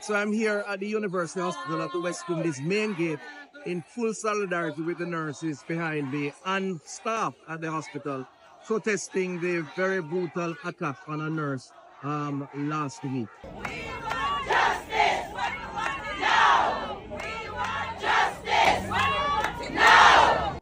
So I'm here at the University Hospital at the West Coombe's main gate in full solidarity with the nurses behind me and staff at the hospital protesting the very brutal attack on a nurse last week.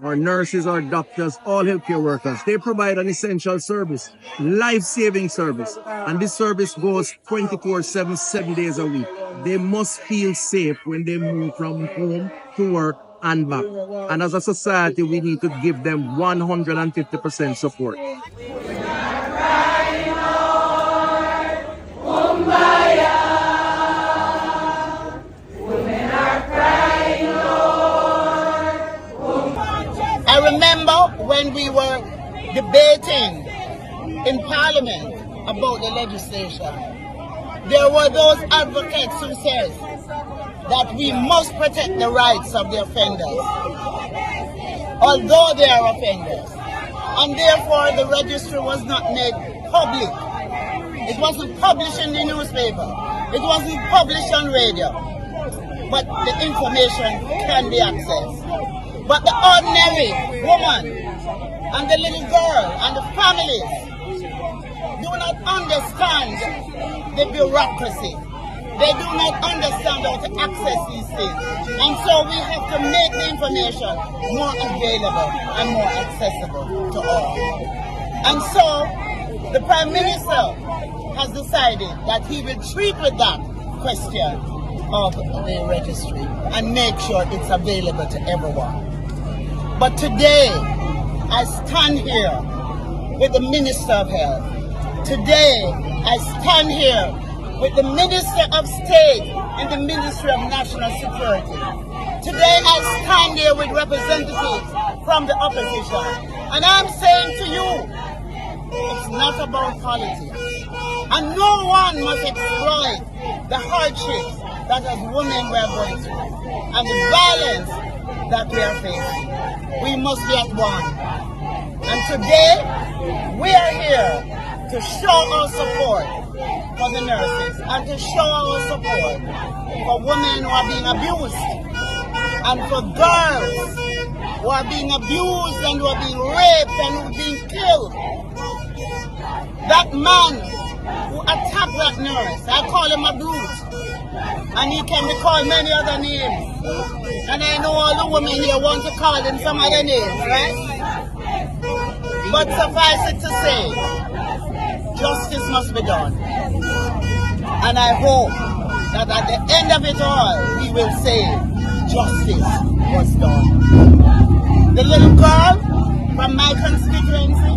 Our nurses, our doctors, all healthcare workers, they provide an essential service, life-saving service. And this service goes 24/7, 7 days a week. They must feel safe when they move from home to work and back. And as a society, we need to give them 150% support. I remember when we were debating in Parliament about the legislation, there were those advocates who said that we must protect the rights of the offenders, although they are offenders. And therefore the registry was not made public. It wasn't published in the newspaper. It wasn't published on radio. But the information can be accessed. But the ordinary woman and the little girl and the families do not understand the bureaucracy. They do not understand how to access these things. And so we have to make the information more available and more accessible to all. And so the Prime Minister has decided that he will treat with that question of the registry and make sure it's available to everyone. But today, I stand here with the Minister of Health. Today, I stand here with the Minister of State in the Ministry of National Security. Today, I stand here with representatives from the opposition. And I'm saying to you, it's not about politics. And no one must exploit the hardships that as women we are going through and the violence that we are facing. We must be at one. And today, we are here to show our support for the nurses and to show our support for women who are being abused and for girls who are being abused and who are being raped and who are being killed. That man who attacked that nurse, I call him a brute. And he can be called many other names. And I know all the women here want to call him some other names, right? But suffice it to say, justice must be done. And I hope that at the end of it all, we will say, justice was done. The little girl from my constituency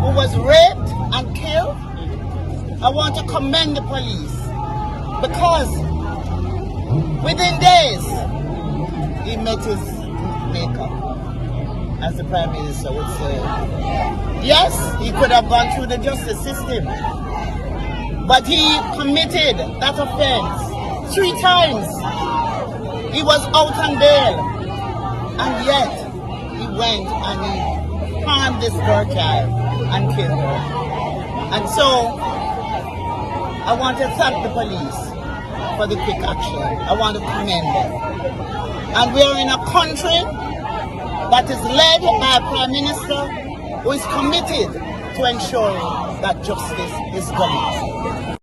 who was raped and killed, I want to commend the police. Because within days, he met his maker, as the Prime Minister would say. Yes, he could have gone through the justice system, but he committed that offense 3 times. He was out on bail, and yet he went and he harmed this girl child and killed her. And so, I want to thank the police for the quick action. I want to commend them. And we are in a country that is led by a Prime Minister who is committed to ensuring that justice is done.